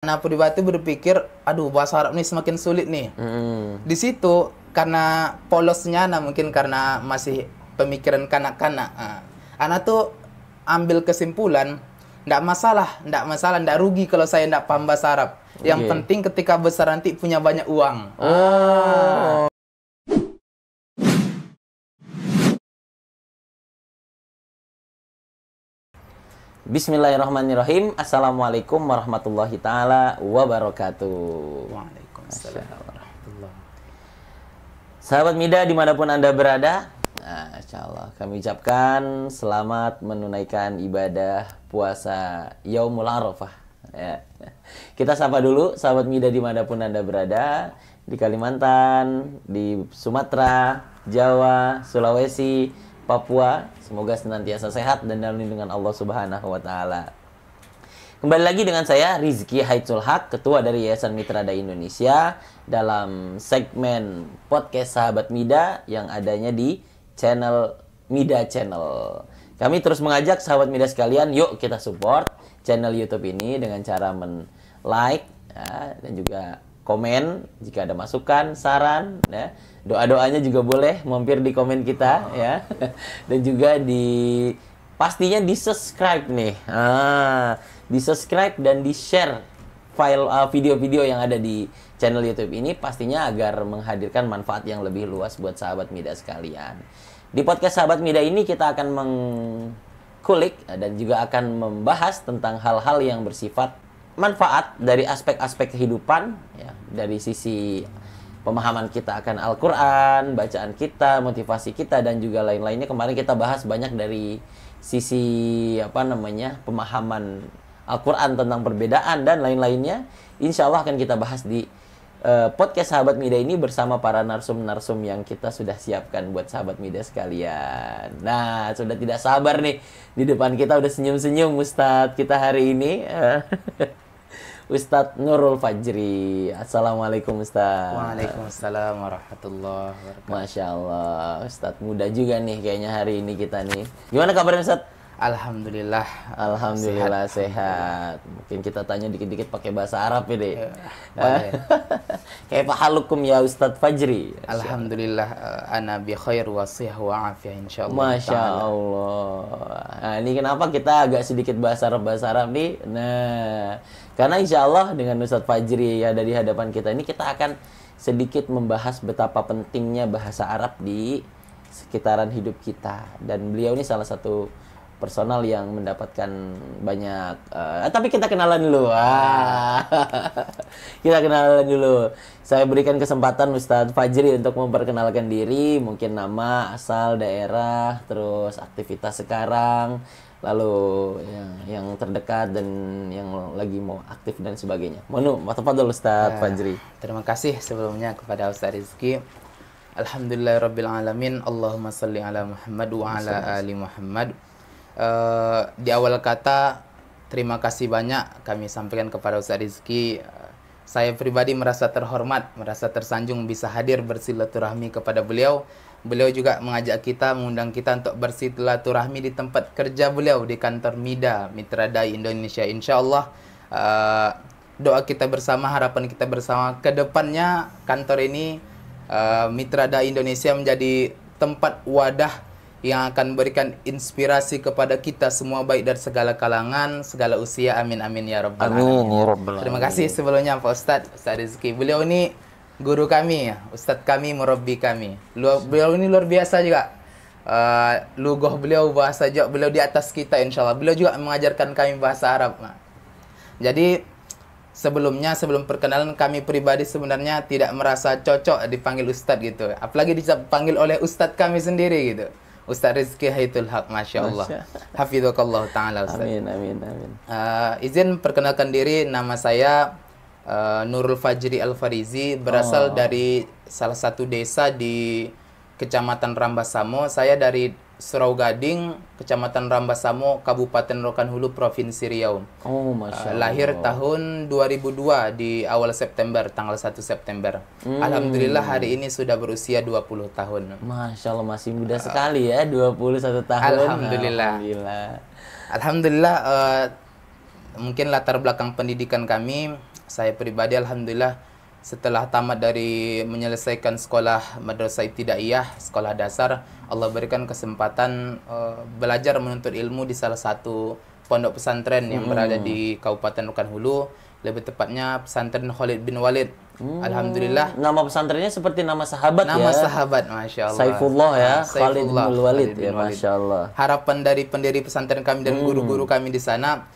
Nah, pribadi berpikir, aduh bahasa Arab ini semakin sulit nih. Di situ karena polosnya, nah mungkin karena masih pemikiran kanak-kanak. Anak tuh ambil kesimpulan, ndak masalah, ndak rugi kalau saya ndak paham bahasa Arab. Yang penting ketika besar nanti punya banyak uang. Bismillahirrahmanirrahim. Assalamualaikum warahmatullahi ta'ala wabarakatuh. Waalaikumsalam warahmatullahi. Sahabat Mida dimanapun Anda berada, Insya Allah kami ucapkan selamat menunaikan ibadah puasa Yaumul Arafah ya. Kita sapa dulu sahabat Mida dimanapun Anda berada, di Kalimantan, di Sumatera, Jawa, Sulawesi, Papua. Semoga senantiasa sehat dan dalam lindungan Allah Subhanahu wa Ta'ala. Kembali lagi dengan saya Rizky Haidsul Haq, Ketua dari Yayasan Mitra Dai Indonesia, dalam segmen podcast Sahabat Mida yang adanya di channel Mida Channel. Kami terus mengajak sahabat Mida sekalian, yuk kita support channel YouTube ini dengan cara like ya, dan juga komen jika ada masukan, saran ya. Doa-doanya juga boleh mampir di komen kita ya. Dan juga pastinya di-subscribe nih. Di-subscribe dan di-share file video-video yang ada di channel YouTube ini pastinya agar menghadirkan manfaat yang lebih luas buat sahabat Mida sekalian. Di podcast Sahabat Mida ini kita akan mengkulik dan juga akan membahas tentang hal-hal yang bersifat manfaat dari aspek-aspek kehidupan ya, dari sisi pemahaman kita akan Al-Quran, bacaan kita, motivasi kita, dan juga lain-lainnya. Kemarin kita bahas banyak dari sisi pemahaman Al-Quran tentang perbedaan dan lain-lainnya. Insya Allah akan kita bahas di podcast Sahabat Mida ini bersama para narsum-narsum yang kita sudah siapkan buat sahabat Mida sekalian. Nah, sudah tidak sabar nih, di depan kita udah senyum-senyum Ustadz kita hari ini. Ustadz Nurul Fajri. Assalamualaikum Ustadz. Waalaikumsalam warahmatullahi wabarakatuh. Masya Allah, Ustadz muda juga nih kayaknya hari ini kita nih. Gimana kabarnya Ustadz? Alhamdulillah. Alhamdulillah sehat. Mungkin kita tanya dikit-dikit pakai bahasa Arab ya deh. Kayak halukum ya Ustadz Fajri. Alhamdulillah, ana bi khair wa sihah wa afiyah insyaallah. Masya Allah. Nah, ini kenapa kita agak sedikit bahasa Arab nih? Nah, karena insya Allah dengan Ustadz Fajri yang ada di hadapan kita ini, kita akan sedikit membahas betapa pentingnya bahasa Arab di sekitaran hidup kita. Dan beliau ini salah satu personal yang mendapatkan banyak. Tapi kita kenalan dulu. Kita kenalan dulu. Saya berikan kesempatan Ustadz Fajri untuk memperkenalkan diri, mungkin nama, asal, daerah, terus aktivitas sekarang, lalu yang terdekat dan yang lagi mau aktif dan sebagainya. Tafadhol Ustadz Fajri. Terima kasih sebelumnya kepada Ustadz Rizky. Alhamdulillahirabbil alamin. Allahumma shalli ala Muhammad wa ala ali Muhammad. Di awal kata terima kasih banyak kami sampaikan kepada Ustadz Rizky. Saya pribadi merasa terhormat, merasa tersanjung bisa hadir bersilaturahmi kepada beliau. Beliau juga mengundang kita untuk bersilaturahmi di tempat kerja beliau, di kantor Mida, Mitra Dai Indonesia. Insya Allah doa kita bersama, harapan kita bersama, ke depannya kantor ini, Mitra Dai Indonesia, menjadi tempat wadah yang akan berikan inspirasi kepada kita semua, baik dari segala kalangan, segala usia. Amin amin ya rabbal alamin. Amin ya rabbal alamin. Terima kasih sebelumnya Pak Ustadz Rizky. Beliau ini guru kami, Ustadz kami, murabbi kami. Beliau ini luar biasa juga. Lugoh beliau, bahasa Jawa beliau di atas kita insya Allah. Beliau juga mengajarkan kami bahasa Arab. Jadi sebelum perkenalan, kami pribadi sebenarnya tidak merasa cocok dipanggil Ustadz gitu. Apalagi dipanggil oleh Ustadz kami sendiri gitu. Ustadz Rizky Haidsul Haq, Masya Allah. Hafidhukallah ta'ala Ustadz. Amin. Izin perkenalkan diri, nama saya Nurul Fajri Al-Farizi, berasal dari salah satu desa di Kecamatan Rambasamo. Saya dari Surau Gading, Kecamatan Rambasamo, Kabupaten Rokan Hulu, Provinsi Riau. Masya Allah. Lahir tahun 2002 di awal September, tanggal 1 September. Alhamdulillah hari ini sudah berusia 20 tahun. Masya Allah, masih muda sekali ya, 21 tahun. Alhamdulillah. Mungkin latar belakang pendidikan kami, saya pribadi alhamdulillah setelah tamat dari menyelesaikan sekolah Madrasah Ibtidaiyah, sekolah dasar, Allah berikan kesempatan belajar menuntut ilmu di salah satu pondok pesantren yang berada di Kabupaten Rokan Hulu, lebih tepatnya pesantren Khalid bin Walid. Alhamdulillah. Nama pesantrennya seperti nama sahabat ya. Nama sahabat, masya Allah. Saifullah ya, Khalid bin Walid Khalid bin ya, Walid. masya Allah. Harapan dari pendiri pesantren kami dan guru-guru kami di sana,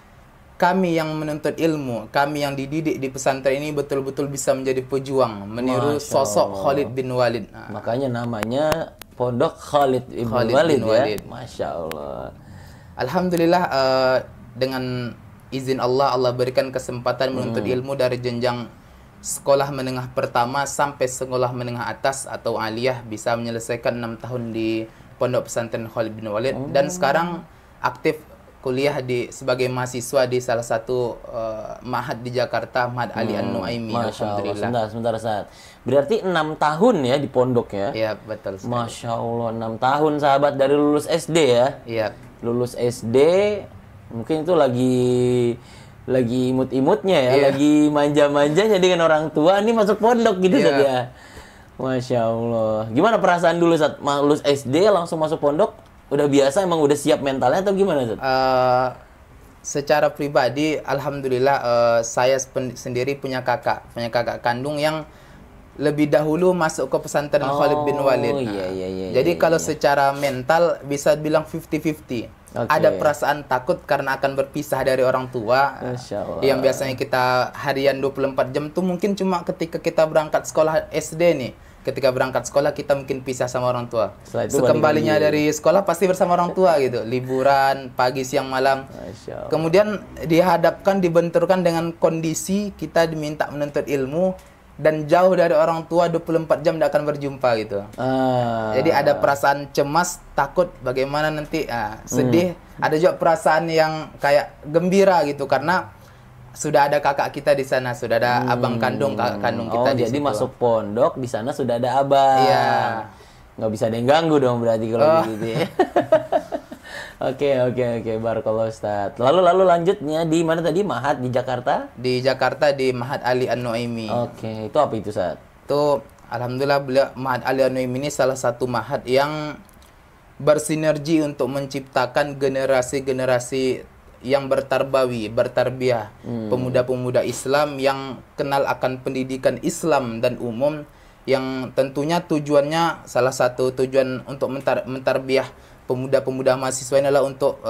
kami yang menuntut ilmu, kami yang dididik di pesantren ini betul-betul bisa menjadi pejuang, meniru Masya sosok Allah. Khalid bin Walid. Makanya namanya Pondok Khalid bin Khalid Walid, bin ya. Walid. Masya Allah. Alhamdulillah dengan izin Allah, Allah berikan kesempatan menuntut ilmu dari jenjang sekolah menengah pertama sampai sekolah menengah atas atau aliyah, bisa menyelesaikan 6 tahun di Pondok Pesantren Khalid bin Walid dan sekarang aktif kuliah sebagai mahasiswa di salah satu ma'had di Jakarta, Ma'had Ali An-Nuaimi. Masya Allah. Alhamdulillah. Sebentar, Ustaz. Berarti 6 tahun ya di pondok ya? Iya, betul sekali. Masya Allah, 6 tahun sahabat dari lulus SD ya? Iya. Lulus SD, mungkin itu lagi imut-imutnya ya, lagi manja-manjanya dengan orang tua, ini masuk pondok gitu Iya. saja. Masya Allah. Gimana perasaan dulu saat lulus SD langsung masuk pondok? Udah biasa, emang udah siap mentalnya atau gimana, Ustaz? Secara pribadi, alhamdulillah saya sendiri punya kakak kandung yang lebih dahulu masuk ke pesantren Khalid bin Walid. Iya, Jadi kalau secara mental bisa bilang 50-50. Oke. Ada perasaan takut karena akan berpisah dari orang tua. Masya Allah. Yang biasanya kita harian 24 jam tuh mungkin cuma ketika kita berangkat sekolah SD nih. Ketika berangkat sekolah kita mungkin pisah sama orang tua. Setelah itu Sekembalinya balik lagi. dari sekolah pasti bersama orang tua gitu. Liburan, pagi, siang, malam. Masya Allah. Kemudian dihadapkan, dibenturkan dengan kondisi kita diminta menuntut ilmu dan jauh dari orang tua 24 jam tidak akan berjumpa gitu. Jadi ada perasaan cemas, takut bagaimana nanti, sedih. Ada juga perasaan yang kayak gembira gitu karena sudah ada kakak kita di sana, sudah ada abang kandung, kakak kandung kita di jadi situ. masuk pondok di sana sudah ada abang. Iya. Nggak bisa ada yang ganggu dong berarti kalau gitu ya. Oke. Barakallah Ustaz. Lalu lanjutnya di mana tadi? Ma'had di Jakarta? Di Jakarta di Ma'had Ali An-Nuaimi. Oke, itu apa itu, Ustaz? Itu alhamdulillah Ma'had Ali An-Nuaimi ini salah satu ma'had yang bersinergi untuk menciptakan generasi-generasi yang bertarbiyah, pemuda-pemuda Islam yang kenal akan pendidikan Islam dan umum, yang tentunya tujuannya, salah satu tujuan untuk mentarbiyah pemuda-pemuda mahasiswa ini adalah untuk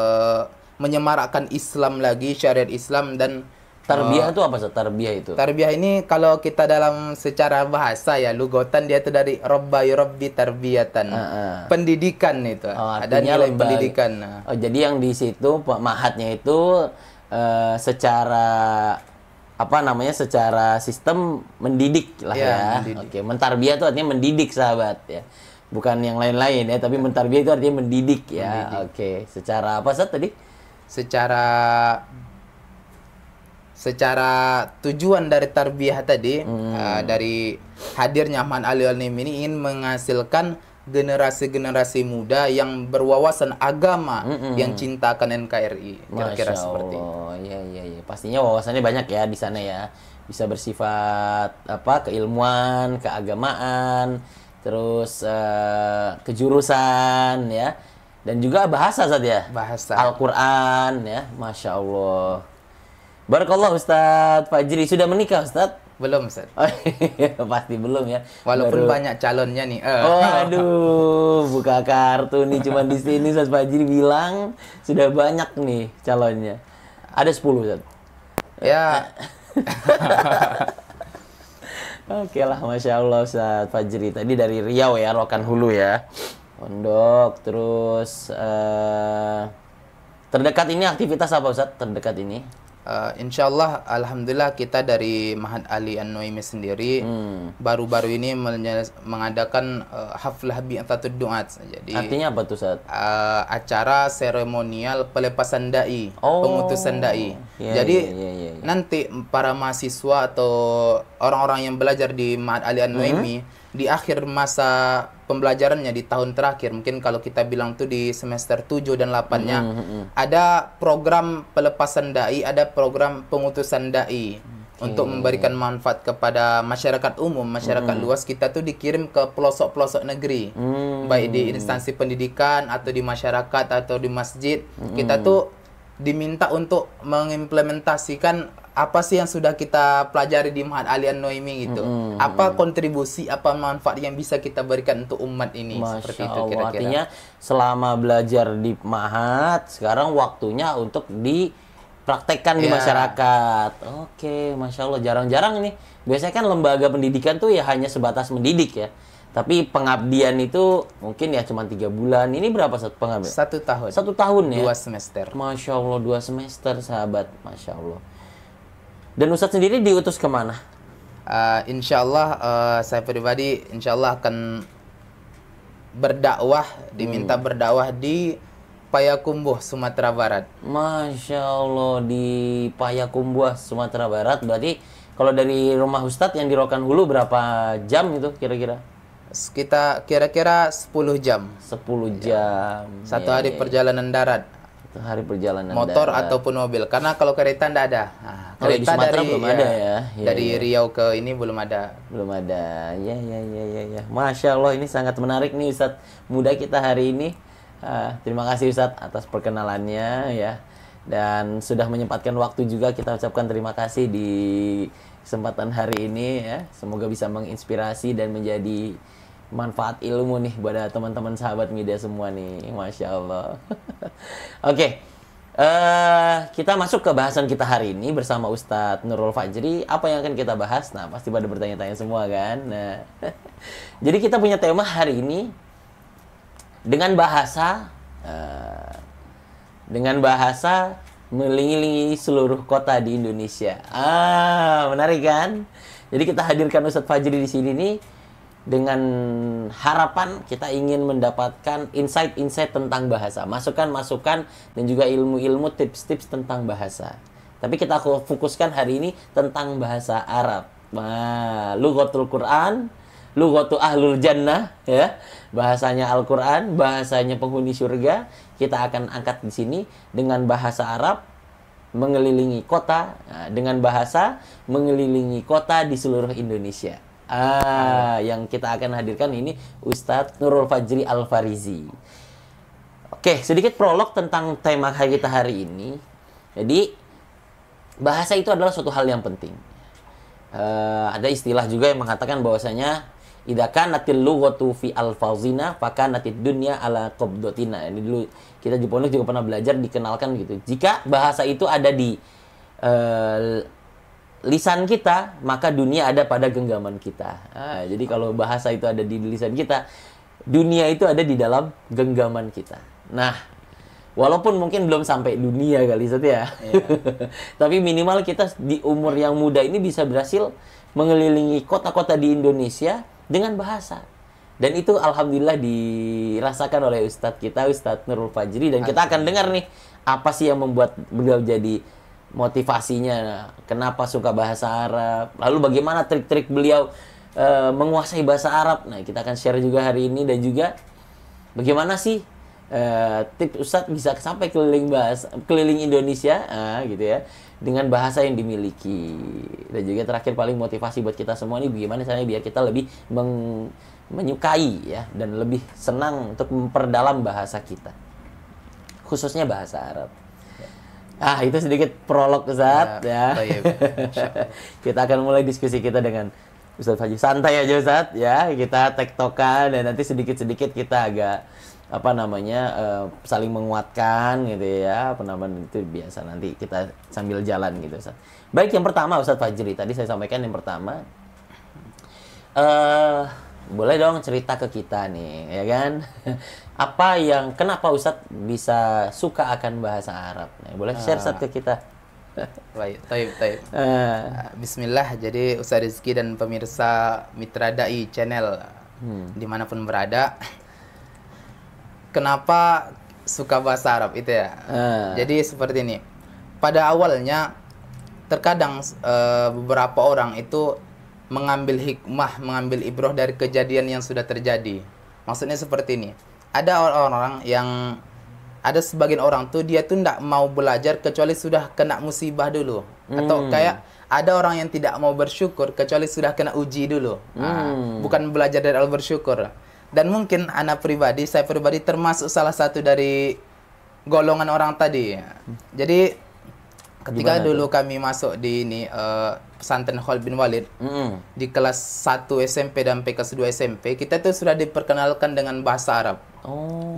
menyemarakkan Islam lagi, syariat Islam. Dan Tarbiyah itu apa, Ustaz? Tarbiyah itu? tarbiyah ini kalau kita dalam secara bahasa ya, lugotan dia itu dari Rabba yurabbi tarbiyatan. Pendidikan itu. Ada nilai pendidikan. Oh, jadi yang di situ ma'hadnya itu secara apa namanya? Secara sistem mendidik lah Iya, ya. mendidik. Oke, mentarbiyah itu artinya mendidik, sahabat ya. Bukan yang lain-lain ya, tapi mentarbiyah itu artinya mendidik ya. Oke, secara apa, Ustaz tadi? Secara tujuan dari tarbiyah tadi, dari hadirnya Ma'had Ali An-Nuaimi ini ingin menghasilkan generasi-generasi muda yang berwawasan agama, yang cinta akan NKRI, kira-kira Masya seperti itu. Allah. Iya. Pastinya wawasannya banyak ya di sana ya. Bisa bersifat apa? Keilmuan, keagamaan, terus kejurusan ya. Dan juga bahasa, Ustaz ya. Bahasa. Al-Qur'an ya. Masya Allah. Barakallah Ustadz Fajri. Sudah menikah, Ustadz? Belum, Ustaz. Oh, pasti belum ya. Walaupun banyak calonnya nih. Oh, aduh, buka kartu nih cuma di sini Ustadz Fajri bilang sudah banyak nih calonnya. Ada 10, Ustadz. Ya, Oke lah, Masya Allah Ustadz Fajri. Tadi dari Riau ya, Rokan Hulu ya. Pondok, terus terdekat ini aktivitas apa, Ustadz? Terdekat ini? insya Allah, alhamdulillah kita dari Ma'had Ali An-Nuaimi sendiri baru-baru ini mengadakan haflah bi'atsatud du'at. Jadi Artinya apa tuh, Ustadz? acara seremonial pelepasan dai, Oh. pengutusan dai. Iya, Jadi iya. nanti para mahasiswa atau orang-orang yang belajar di Ma'had Ali An-Nuaimi di akhir masa pembelajarannya di tahun terakhir, mungkin kalau kita bilang tuh di semester 7 dan 8-nya, ada program pelepasan dai, ada program pengutusan dai. untuk memberikan manfaat kepada masyarakat umum, masyarakat luas. Kita tuh dikirim ke pelosok-pelosok negeri, baik di instansi pendidikan atau di masyarakat atau di masjid. Kita tuh diminta untuk mengimplementasikan apa sih yang sudah kita pelajari di Ma'had Alian Noimi gitu. Apa kontribusi, apa manfaat yang bisa kita berikan untuk umat ini. Seperti itu kira-kira. Artinya selama belajar di Ma'had, sekarang waktunya untuk dipraktekkan di masyarakat. Oke, Masya Allah, jarang-jarang nih. Biasanya kan lembaga pendidikan tuh ya hanya sebatas mendidik ya. Tapi pengabdian itu mungkin ya cuma 3 bulan. Ini berapa pengabdian? 1 tahun. 1 tahun ya? 2 semester. Masya Allah, 2 semester sahabat. Masya Allah. Dan Ustadz sendiri diutus kemana? Insya Allah saya pribadi insya Allah akan berdakwah, diminta berdakwah di Payakumbuh, Sumatera Barat. Masya Allah, di Payakumbuh, Sumatera Barat. Berarti kalau dari rumah Ustadz yang di Rokan Hulu berapa jam itu kira-kira? Kita kira-kira 10 jam. 10 jam. Satu hari perjalanan darat. Satu hari perjalanan Motor darat. ataupun mobil. Karena kalau kereta ndak ada. Di Sumatera belum ada ya. Dari Riau ke ini belum ada. Belum ada. Ya. Masya Allah, ini sangat menarik nih Ustadz muda kita hari ini. Terima kasih Ustadz atas perkenalannya ya. Dan sudah menyempatkan waktu juga, kita ucapkan terima kasih di kesempatan hari ini ya. Semoga bisa menginspirasi dan menjadi manfaat ilmu nih pada teman-teman sahabat media semua nih. Masya Allah. Oke. Kita masuk ke bahasan kita hari ini bersama Ustadz Nurul Fajri. Apa yang akan kita bahas? Nah, pasti pada bertanya-tanya semua kan. Nah, jadi kita punya tema hari ini dengan bahasa melilingi seluruh kota di Indonesia. Menarik kan? Jadi kita hadirkan Ustadz Fajri di sini nih dengan harapan kita ingin mendapatkan insight-insight tentang bahasa, masukan-masukan dan juga ilmu-ilmu, tips-tips tentang bahasa. Tapi kita fokuskan hari ini tentang bahasa Arab. Lughatul Quran, lughatu ahlul jannah ya. Bahasanya Al-Qur'an, bahasanya penghuni surga. Kita akan angkat di sini dengan bahasa Arab mengelilingi kota, dengan bahasa mengelilingi kota di seluruh Indonesia. Yang kita akan hadirkan ini Ustadz Nurul Fajri Al-Farizi. Oke, sedikit prolog tentang tema kita hari ini. Jadi, bahasa itu adalah suatu hal yang penting. Ada istilah juga yang mengatakan bahwasanya idza kanatil lughatu fi alfazina fakanatid dunya ala qabdatina. Ini dulu kita di pondok juga pernah belajar, dikenalkan gitu. Jika bahasa itu ada di lisan kita, maka dunia ada pada genggaman kita. Jadi kalau bahasa itu ada di lisan kita, dunia itu ada di dalam genggaman kita. Nah, walaupun mungkin belum sampai dunia kali Ustaz ya. Tapi minimal kita di umur yang muda ini bisa berhasil mengelilingi kota-kota di Indonesia dengan bahasa. Dan itu alhamdulillah dirasakan oleh Ustadz kita, Ustadz Nurul Fajri. Dan kita akan dengar nih, apa sih yang membuat beliau jadi motivasinya, kenapa suka bahasa Arab, lalu bagaimana trik-trik beliau menguasai bahasa Arab. Nah, kita akan share juga hari ini, dan juga bagaimana sih tips Ustadz bisa sampai keliling Indonesia gitu ya, dengan bahasa yang dimiliki. Dan juga terakhir paling motivasi buat kita semua ini, bagaimana caranya biar kita lebih menyukai ya, dan lebih senang untuk memperdalam bahasa kita, khususnya bahasa Arab. Itu sedikit prolog Ustaz ya. Kita akan mulai diskusi kita dengan Ustaz Fajri. Santai aja Ustaz ya. Kita tektokan dan nanti sedikit-sedikit kita agak saling menguatkan gitu ya. Itu biasa, nanti kita sambil jalan gitu Ustaz. Baik, yang pertama Ustaz Fajri, tadi saya sampaikan yang pertama, boleh dong cerita ke kita nih, ya kan? Kenapa Ustadz bisa suka akan bahasa Arab? Nah, boleh share Ustadz ke kita? Baik, taib. Bismillah, jadi Ustadz Rizky dan pemirsa Mitra Dai Channel dimanapun berada, kenapa suka bahasa Arab itu ya? Jadi seperti ini, pada awalnya terkadang beberapa orang itu mengambil hikmah, mengambil ibrah dari kejadian yang sudah terjadi. Maksudnya seperti ini, ada sebagian orang tuh dia tuh nggak mau belajar kecuali sudah kena musibah dulu. Atau kayak ada orang yang tidak mau bersyukur kecuali sudah kena uji dulu. Bukan belajar dari awal bersyukur. Dan mungkin saya pribadi termasuk salah satu dari golongan orang tadi. Jadi ketika Gimana dulu kami masuk di ini pesantren Khalid bin Walid di kelas 1 SMP dan kelas 2 SMP, kita tuh sudah diperkenalkan dengan bahasa Arab.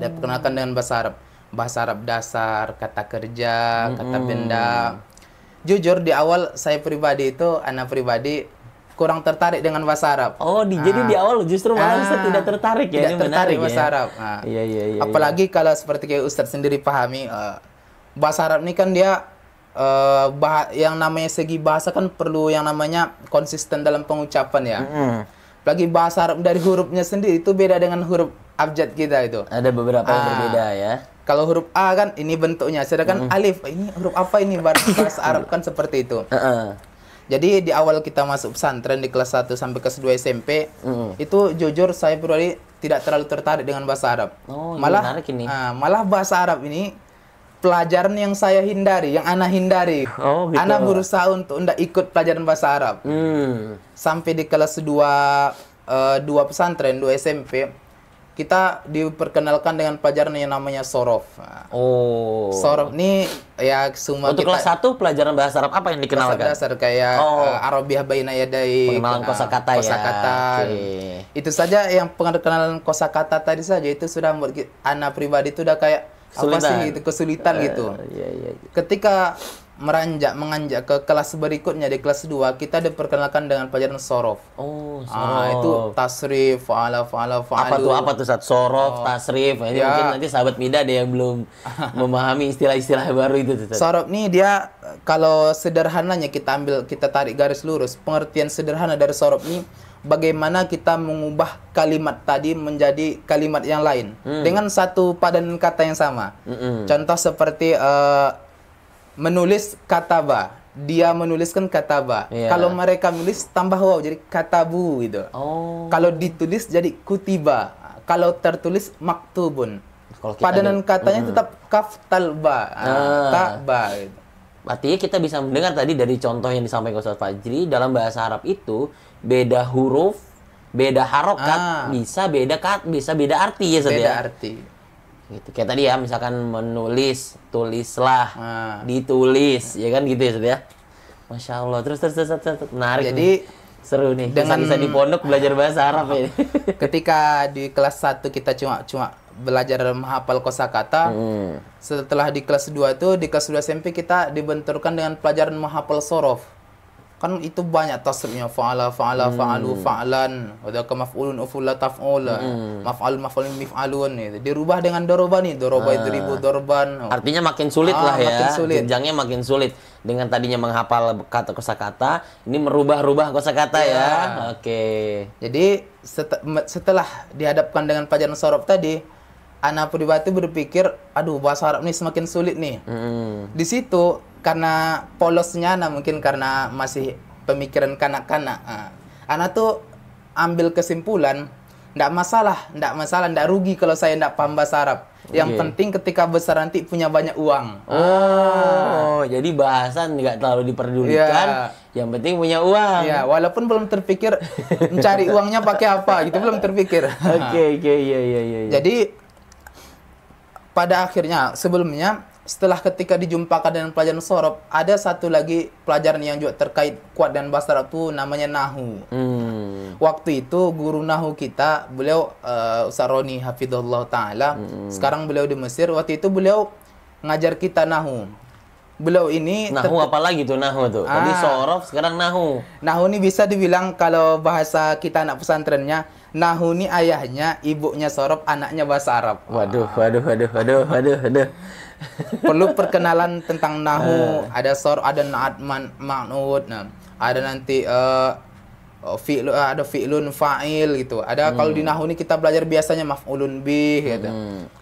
Diperkenalkan dengan bahasa Arab. Bahasa Arab dasar, kata kerja, kata benda. Jujur di awal saya pribadi itu, anak pribadi kurang tertarik dengan bahasa Arab. Jadi di awal justru malah Ustaz tidak tertarik ya? Tidak Ini tertarik menarik bahasa ya? Arab. Iya. Apalagi kalau seperti kayak Ustaz sendiri pahami, bahasa Arab ini kan dia yang namanya segi bahasa kan perlu yang namanya konsisten dalam pengucapan ya. Apalagi bahasa Arab dari hurufnya sendiri itu beda dengan huruf abjad kita itu. Ada beberapa yang berbeda ya. Kalau huruf A kan ini bentuknya, sedangkan alif ini huruf apa ini bahasa Arab kan seperti itu. Jadi di awal kita masuk pesantren di kelas 1 sampai kelas 2 SMP, itu jujur saya pribadi tidak terlalu tertarik dengan bahasa Arab. Malah menarik ini. Malah bahasa Arab ini pelajaran yang saya hindari, yang ana hindari. Gitu. Ana berusaha untuk tidak ikut pelajaran bahasa Arab. Sampai di kelas 2 pesantren, 2 SMP, kita diperkenalkan dengan pelajaran yang namanya sorof. Sorof ini ya semua Untuk kelas 1 pelajaran bahasa Arab apa yang dikenalkan? dasar kayak Arabiah baina yadai, pengenalan kosakata ya. Kosakata. Itu saja yang pengenalan kosakata tadi saja itu sudah membuat anak pribadi itu udah kayak apa sih itu kesulitan gitu. Ketika menganjak ke kelas berikutnya di kelas 2 kita diperkenalkan dengan pelajaran sorof. Sorof. Itu tasrif, fa'ala, fa'alu. Apa tuh sorof, tasrif. Ini mungkin nanti sahabat Mida ada yang belum memahami istilah-istilah baru itu tuh. Sorof nih dia kalau sederhananya kita tarik garis lurus, pengertian sederhana dari sorof nih bagaimana kita mengubah kalimat tadi menjadi kalimat yang lain dengan satu padanan kata yang sama. Contoh seperti menulis kataba, dia menuliskan kataba. Kalau mereka menulis tambah waw jadi katabu gitu. Kalau ditulis jadi kutiba. Kalau tertulis maktubun. Padanan katanya tetap kaf talba, ta'ba gitu. Artinya kita bisa mendengar tadi dari contoh yang disampaikan Ustaz Fajri dalam bahasa Arab itu beda huruf, beda harokat, bisa beda arti ya Ustaz. Beda arti. Gitu. Kayak tadi ya, misalkan menulis, tulislah, ditulis, ya kan gitu ya, Ustaz ya. Masya Allah, terus menarik. Jadi nih. Seru nih, dengan bisa di pondok belajar bahasa Arab ini. Ketika di kelas 1 kita cuma belajar menghafal kosakata, setelah di kelas 2 itu, di kelas 2 SMP kita dibenturkan dengan pelajaran menghafal sorof. Kan itu banyak tasrifnya, fa'ala, fa'alu, fa'lan, ada maf'ulun, ufula, taf'ul, maf'alun, mif'alun gitu. Dirubah dengan doroban nih, doroba itu ribu dorban. Artinya makin sulit lah ya. Makin sulit. Jenjangnya makin sulit. Dengan tadinya menghafal kata kosakata, ini merubah-rubah kosakata ya. Oke. Jadi setelah dihadapkan dengan pelajaran sorof tadi, anak pribadi berpikir, aduh bahasa Arab ini semakin sulit nih. Di situ karena polosnya, mungkin karena masih pemikiran kanak-kanak, anak tuh ambil kesimpulan, ndak rugi kalau saya ndak paham bahasa Arab. Yang penting ketika besar nanti punya banyak uang. Jadi bahasa nggak terlalu diperdulikan. Yang penting punya uang. Ya, walaupun belum terpikir mencari uangnya pakai apa, gitu belum terpikir. Iya. Jadi pada akhirnya sebelumnya setelah ketika dijumpakan dengan pelajaran sorof, ada satu lagi pelajaran yang juga terkait kuat dengan bahasa Arab itu namanya nahu. Waktu itu guru nahu kita, beliau Ustaz Roni hafizahullah taala, sekarang beliau di Mesir. Waktu itu beliau ngajar kita nahu. Beliau ini nahu apa lagi tuh nahu tuh? Tadi sorof, sekarang nahu. Nahu ini bisa dibilang kalau bahasa kita anak pesantrennya, nahu ini ayahnya, ibunya sorof, anaknya bahasa Arab. Waduh. Perlu perkenalan tentang nahu, ada sorof, ada na'at ma'nud, ada nanti ada fi'lun fa'il gitu. Ada kalau di nahu ini kita belajar biasanya maf'ulun bih gitu.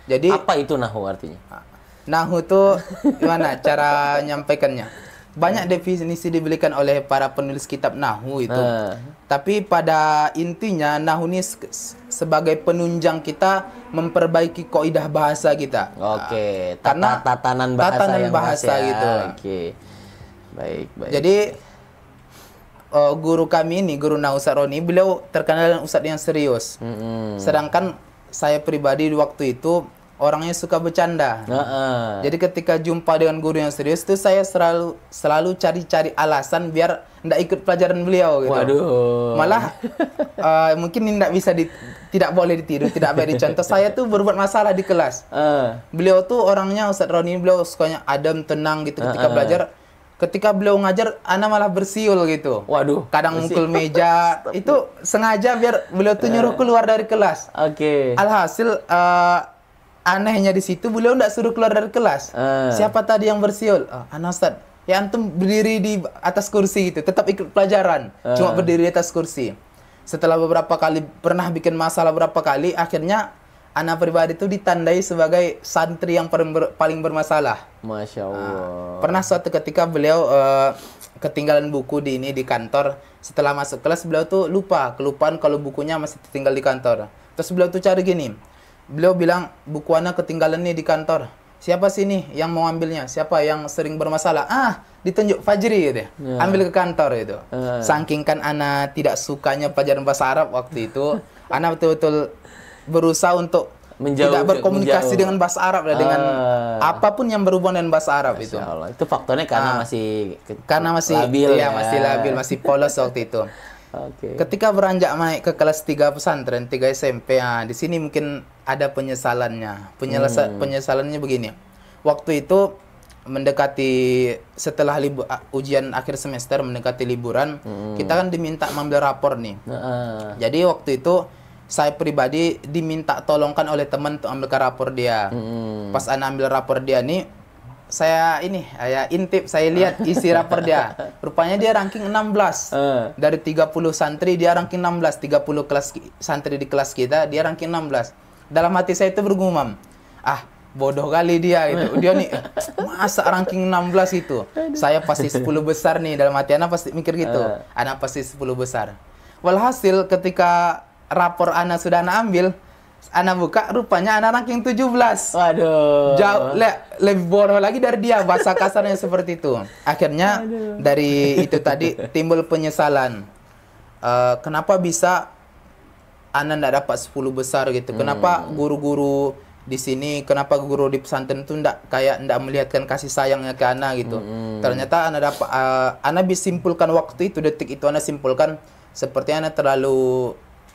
Jadi apa itu nahu artinya? Nahu itu gimana cara nyampaikannya? Banyak definisi diberikan oleh para penulis kitab nahu itu. Tapi pada intinya nahu ini sebagai penunjang kita memperbaiki kaidah bahasa kita. Oke, karena tatanan bahasa yang bahasa ya. gitu. Oke. Baik. Jadi guru kami ini, guru Ustadz Roni, beliau terkenal dengan ustadz yang serius. Sedangkan saya pribadi di waktu itu orangnya suka bercanda. Jadi ketika jumpa dengan guru yang serius itu saya selalu cari-cari alasan biar tidak ikut pelajaran beliau gitu. Waduh. Malah mungkin tidak boleh ditiru, tidak boleh dicontoh. Saya tuh berbuat masalah di kelas. Beliau tuh orangnya Ustadz Roni, beliau sukanya adem, tenang gitu ketika belajar. Ketika beliau ngajar, ana malah bersiul gitu. Waduh. Kadang mukul meja. Itu sengaja biar beliau tuh nyuruh keluar dari kelas. Alhasil anehnya di situ beliau tidak suruh keluar dari kelas. Siapa tadi yang bersiul? Ana Ustaz. Ya antum berdiri di atas kursi gitu, tetap ikut pelajaran. Cuma berdiri di atas kursi. Setelah beberapa kali pernah bikin masalah beberapa kali, akhirnya ana pribadi itu ditandai sebagai santri yang paling bermasalah. Masya Allah. Pernah suatu ketika beliau ketinggalan buku di kantor. Setelah masuk kelas beliau tuh kelupaan kalau bukunya masih tertinggal di kantor. Terus beliau tuh cari gini. Beliau bilang, buku ana ketinggalan nih di kantor. Siapa sih nih yang mau ambilnya? Siapa yang sering bermasalah? Ditunjuk Fajri gitu. Ambil ke kantor itu. Saking kan ana tidak sukanya pelajaran bahasa Arab waktu itu, ana betul-betul berusaha untuk tidak berkomunikasi dengan bahasa Arab dengan apapun yang berhubungan dengan bahasa Arab. Masya itu. Allah. Itu faktornya karena masih labil, masih labil, masih polos waktu itu. Ketika beranjak naik ke kelas 3 pesantren, 3 SMP, di sini mungkin ada penyesalannya. Penyesalannya begini. Waktu itu mendekati setelah ujian akhir semester, mendekati liburan, kita kan diminta mengambil rapor nih. Jadi waktu itu saya pribadi diminta tolongkan oleh teman untuk ambil rapor dia. Pas ana ambil rapor dia nih, saya intip, saya lihat isi rapor dia. Rupanya dia ranking 16. Dari 30 santri dia ranking 16. 30 santri di kelas kita, dia ranking 16. Dalam hati saya itu bergumam, bodoh kali dia gitu. Dia nih masa ranking 16 itu. Saya pasti 10 besar nih, dalam hati ana pasti mikir gitu. Ana pasti 10 besar. Walhasil ketika rapor ana sudah ana ambil, ana buka, rupanya ana ranking 17. Waduh. Jauh lebih bodoh lagi dari dia, bahasa kasarnya seperti itu. Akhirnya dari itu tadi timbul penyesalan. Kenapa bisa ana ndak dapat 10 besar gitu? Kenapa guru-guru di sini, kenapa guru di pesantren itu ndak melihatkan kasih sayangnya ke ana gitu? Ternyata ana dapat ana bisa simpulkan waktu itu, detik itu ana simpulkan seperti ana terlalu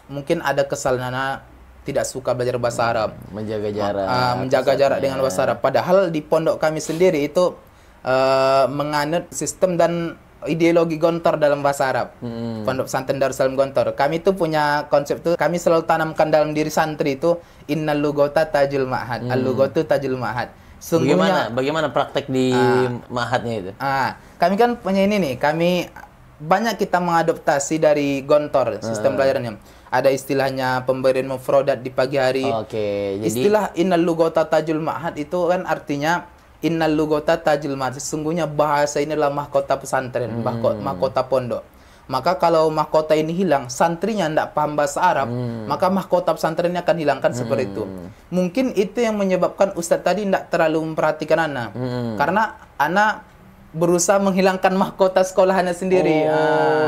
mungkin ada kesalahan ana tidak suka belajar bahasa Arab, menjaga jarak dengan bahasa Arab. Padahal di pondok kami sendiri itu menganut sistem dan ideologi gontor dalam bahasa Arab. Pondok pesantren Darussalam Gontor. Kami itu punya konsep tuh, kami selalu tanamkan dalam diri santri itu innal lugata tajul ma'had, al-lugatu tajul ma'had. Bagaimana praktek di ma'hadnya itu? Kami kan punya ini nih, kami banyak kita mengadaptasi dari gontor sistem belajarannya. Ada istilahnya pemberian mufrodat di pagi hari. Jadi istilah innal lugata tajul ma'had itu kan artinya innal lugata tajul ma'had. Sesungguhnya bahasa ini adalah mahkota pesantren, mahkota pondok. Maka kalau mahkota ini hilang, santrinya tidak paham bahasa Arab, maka mahkota pesantrennya akan hilangkan seperti itu. Mungkin itu yang menyebabkan Ustadz tadi tidak terlalu memperhatikan ana. Karena ana berusaha menghilangkan mahkota sekolahannya sendiri.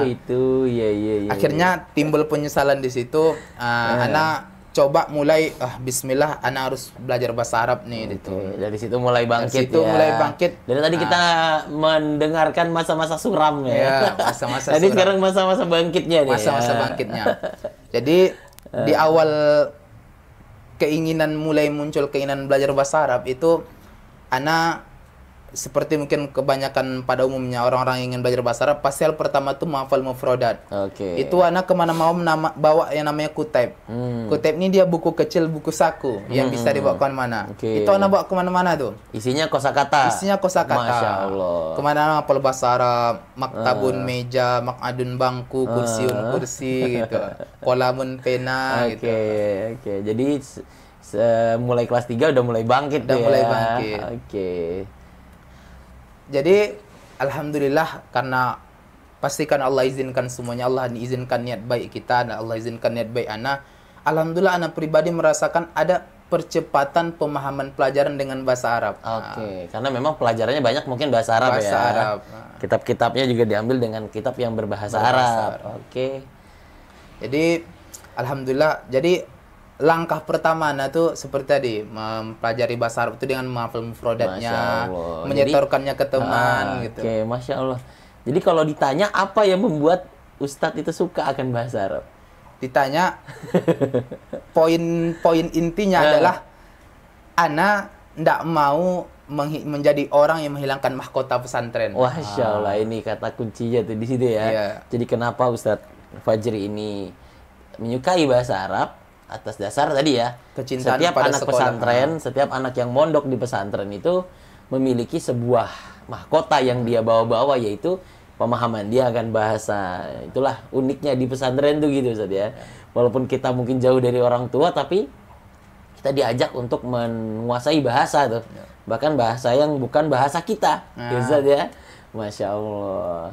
Itu iya. Akhirnya timbul penyesalan di situ. Ana coba mulai bismillah, ana harus belajar bahasa Arab nih gitu. Dari situ mulai bangkit. Dari tadi kita mendengarkan masa-masa suram ya. Masa-masa Jadi sekarang masa-masa bangkitnya nih. Masa-masa bangkitnya. Jadi di awal mulai muncul keinginan belajar bahasa Arab itu ana seperti mungkin kebanyakan pada umumnya orang-orang yang ingin belajar bahasa Arab, pasti hal pertama tuh menghafal mufrodat. Itu anak kemana mau bawa yang namanya kutaib. Kutaib ini dia buku kecil, buku saku yang bisa dibawa kemana-mana. Itu anak bawa kemana-mana tuh. Isinya kosakata. Masya Allah. Kemana hafal bahasa Arab, maktabun meja, makadun bangku, kursiun kursi gitu, kolamun pena gitu. Jadi mulai kelas 3 udah mulai bangkit. Jadi alhamdulillah, karena pastikan Allah izinkan semuanya, Allah izinkan niat baik kita, dan Allah izinkan niat baik ana. Alhamdulillah ana pribadi merasakan ada percepatan pemahaman pelajaran dengan bahasa Arab. Oke, karena memang pelajarannya banyak mungkin bahasa Arab Bahasa ya. Arab. Kitab-kitabnya juga diambil dengan kitab yang berbahasa Arab. Oke. Jadi alhamdulillah, jadi langkah pertama tuh seperti tadi mempelajari bahasa Arab itu dengan menghafal mufradatnya, Masya Allah. menyetorkannya ke teman gitu. Oke, Masya Allah. Jadi kalau ditanya apa yang membuat Ustadz itu suka akan bahasa Arab? Ditanya poin intinya adalah ana ndak mau menjadi orang yang menghilangkan mahkota pesantren. Masya Allah, ini kata kuncinya tuh di situ ya. Iya. Jadi kenapa Ustadz Fajri ini menyukai bahasa Arab? Atas dasar tadi ya, Kecintaan setiap pada anak sekolah. pesantren, setiap anak yang mondok di pesantren itu memiliki sebuah mahkota yang dia bawa-bawa, yaitu pemahaman dia akan bahasa. Itulah uniknya di pesantren tuh gitu Ustaz ya. Walaupun kita mungkin jauh dari orang tua, tapi kita diajak untuk menguasai bahasa tuh. Bahkan bahasa yang bukan bahasa kita, Ustaz ya. Masya Allah.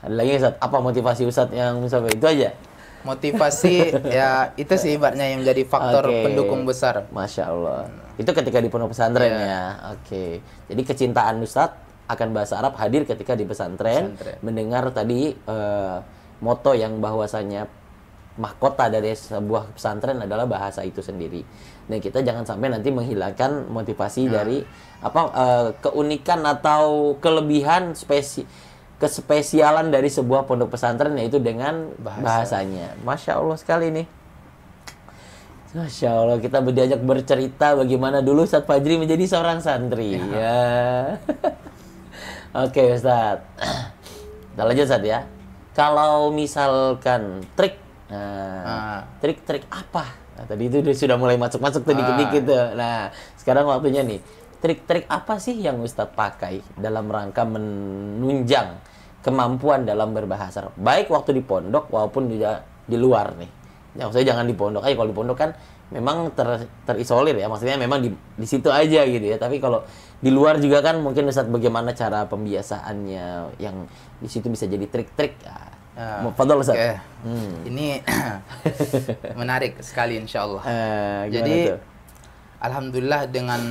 Ada lagi Ustaz, apa motivasi Ustaz yang sampai itu aja? Motivasi ya itu sih ibaratnya yang menjadi faktor Oke. pendukung besar. Masya Allah. Itu ketika di pondok pesantren ya. Oke. Jadi kecintaan Ustadz akan bahasa Arab hadir ketika di pesantren. Mendengar tadi moto yang bahwasanya mahkota dari sebuah pesantren adalah bahasa itu sendiri. Dan kita jangan sampai nanti menghilangkan motivasi dari keunikan atau kelebihan kespesialan dari sebuah pondok pesantren, yaitu dengan bahasanya. Masya Allah sekali nih. Masya Allah, kita diajak bercerita bagaimana dulu Ustadz Fajri menjadi seorang santri. Ya. Oke Ustadz. Kita lanjut Ustadz ya. Kalau misalkan trik, trik-trik apa? Nah, tadi itu sudah mulai masuk-masuk tuh dikit-dikit tuh. Nah, sekarang waktunya nih. Trik-trik apa sih yang Ustadz pakai dalam rangka menunjang kemampuan dalam berbahasa Arab? Baik waktu di pondok maupun juga di luar nih. Ya, maksudnya jangan di pondok aja. Kalau di pondok kan memang terisolir ya. Maksudnya memang di situ aja gitu ya. Tapi kalau di luar juga kan mungkin Ustadz bagaimana cara pembiasaannya yang di situ bisa jadi trik-trik. Fadhol Ustadz. Okay. Ini menarik sekali insyaallah. Tuh? Jadi alhamdulillah dengan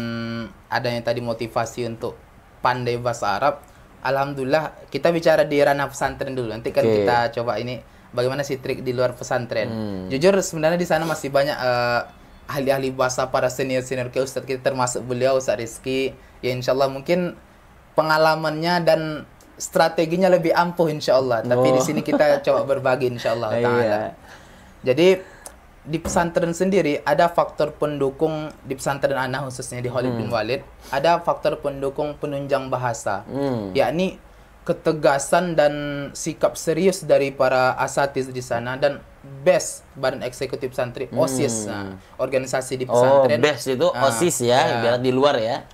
adanya tadi motivasi untuk pandai bahasa Arab, alhamdulillah kita bicara di ranah pesantren dulu. Nanti kan kita coba ini bagaimana sih trik di luar pesantren. Jujur sebenarnya di sana masih banyak ahli-ahli bahasa, para senior-senior kayak Ustadz kita, termasuk beliau Ustadz Rizky. Ya insyaallah mungkin pengalamannya dan strateginya lebih ampuh insyaallah. Tapi di sini kita coba berbagi insyaallah taala. Jadi di pesantren sendiri ada faktor pendukung, di pesantren Ana khususnya di Khalid bin Walid ada faktor pendukung penunjang bahasa, yakni ketegasan dan sikap serius dari para asatiz di sana dan BES, Badan Eksekutif Santri, OSIS, organisasi di pesantren. BES itu OSIS ya, biar di luar ya.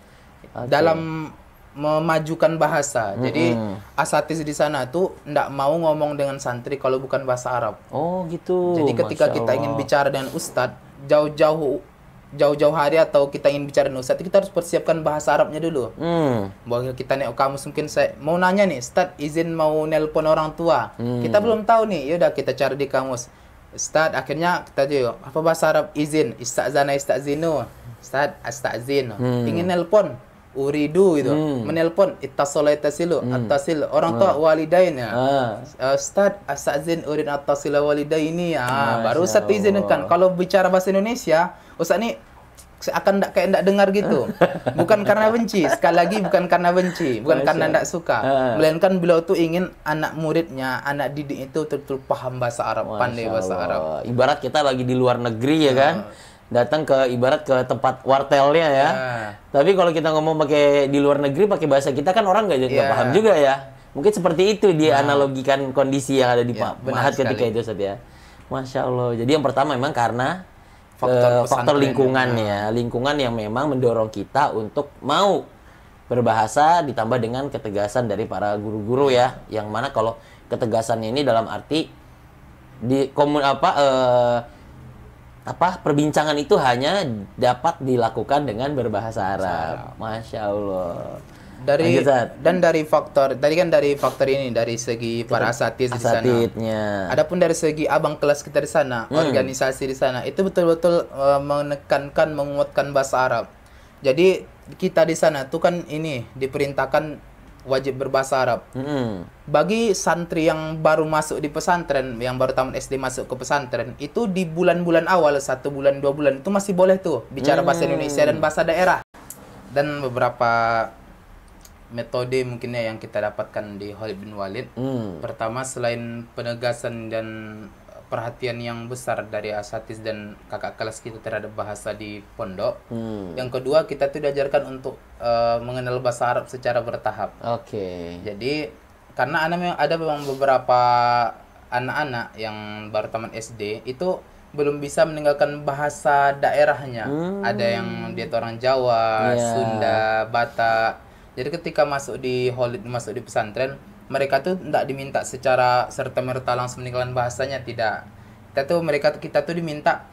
Dalam memajukan bahasa. Jadi asatiz di sana tuh ndak mau ngomong dengan santri kalau bukan bahasa Arab. Oh gitu. Jadi ketika kita ingin bicara dengan ustadz jauh-jauh hari atau kita ingin bicara dengan ustadz, kita harus persiapkan bahasa Arabnya dulu. Bahwa kita nengok kamus, mungkin saya mau nanya nih, Ustadz izin mau nelpon orang tua. Kita belum tahu nih, yaudah kita cari di kamus. Ustadz, akhirnya kita juga apa bahasa Arab izin, istazana istazinu. Ustadz astazin. Ingin nelpon uridu itu, menelpon ittasala ittasilu, attasil orang tua walidain ya. Ustaz astazin urid attasila walidaini ya. Baru Ustaz izinkan. Kalau bicara bahasa Indonesia, Ustaz ini akan kayak enggak dengar gitu. Bukan karena benci, sekali lagi bukan karena benci, bukan karena enggak suka. Melainkan beliau tuh ingin anak muridnya, anak didik itu betul-betul paham bahasa Arab, pandai bahasa Arab. Ibarat kita lagi di luar negeri ya kan? Datang ke ibarat ke tempat wartelnya ya. Tapi kalau kita ngomong pakai di luar negeri pakai bahasa kita kan orang nggak paham juga ya. Mungkin seperti itu dia analogikan kondisi yang ada di Mahat ketika itu Ustaz ya. Masya Allah. Jadi yang pertama memang karena faktor lingkungannya, lingkungan yang memang mendorong kita untuk mau berbahasa ditambah dengan ketegasan dari para guru-guru ya. Yang mana kalau ketegasannya ini dalam arti di perbincangan itu hanya dapat dilakukan dengan berbahasa Arab. Masya Allah. Dari Lanjut, Ustaz. dan dari faktor tadi kan dari faktor ini dari segi para asatiz di sana. Asatidnya. Adapun dari segi abang kelas kita di sana, organisasi di sana itu betul-betul menekankan menguatkan bahasa Arab. Jadi kita di sana tuh kan ini diperintahkan wajib berbahasa Arab. Bagi santri yang baru masuk di pesantren, yang baru tamat SD masuk ke pesantren, itu di bulan-bulan awal 1 bulan 2 bulan itu masih boleh tuh bicara bahasa Indonesia dan bahasa daerah. Dan beberapa metode mungkinnya yang kita dapatkan di Khalid bin Walid. Pertama, selain penegasan dan perhatian yang besar dari asatiz dan kakak kelas kita terhadap bahasa di pondok. Yang kedua, kita tuh diajarkan untuk mengenal bahasa Arab secara bertahap. Oke. Jadi karena ada memang beberapa anak-anak yang baru tamat SD itu belum bisa meninggalkan bahasa daerahnya. Ada yang dia tuh orang Jawa, Sunda, Batak. Jadi ketika masuk di pesantren, mereka tuh tidak diminta secara serta-merta langsung meninggalkan bahasanya, tidak. Kita tuh diminta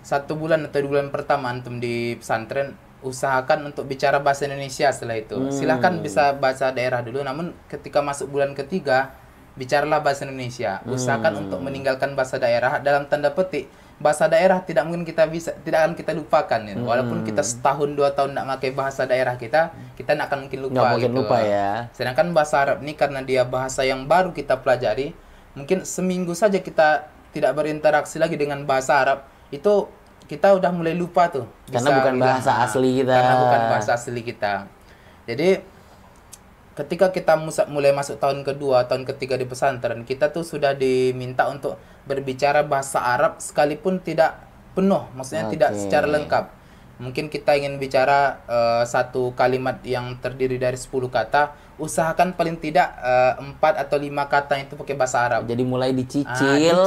1 bulan atau 2 bulan pertama antum di pesantren usahakan untuk bicara bahasa Indonesia. Setelah itu silahkan bisa bahasa daerah dulu, namun ketika masuk bulan ketiga bicaralah bahasa Indonesia. Usahakan untuk meninggalkan bahasa daerah, dalam tanda petik bahasa daerah tidak akan kita lupakan ya. Walaupun kita setahun 2 tahun tidak pakai bahasa daerah kita tidak akan mungkin lupa. Nggak mungkin gitu. lupa ya. Sedangkan bahasa Arab ini karena dia bahasa yang baru kita pelajari, mungkin seminggu saja kita tidak berinteraksi lagi dengan bahasa Arab, itu kita udah mulai lupa tuh. Karena bukan bahasa asli kita. Karena bukan bahasa asli kita. Jadi ketika kita mulai masuk tahun kedua, tahun ketiga di pesantren, kita tuh sudah diminta untuk berbicara bahasa Arab sekalipun tidak penuh, maksudnya tidak secara lengkap. Mungkin kita ingin bicara satu kalimat yang terdiri dari 10 kata, usahakan paling tidak 4 atau 5 kata itu pakai bahasa Arab. Jadi mulai dicicil.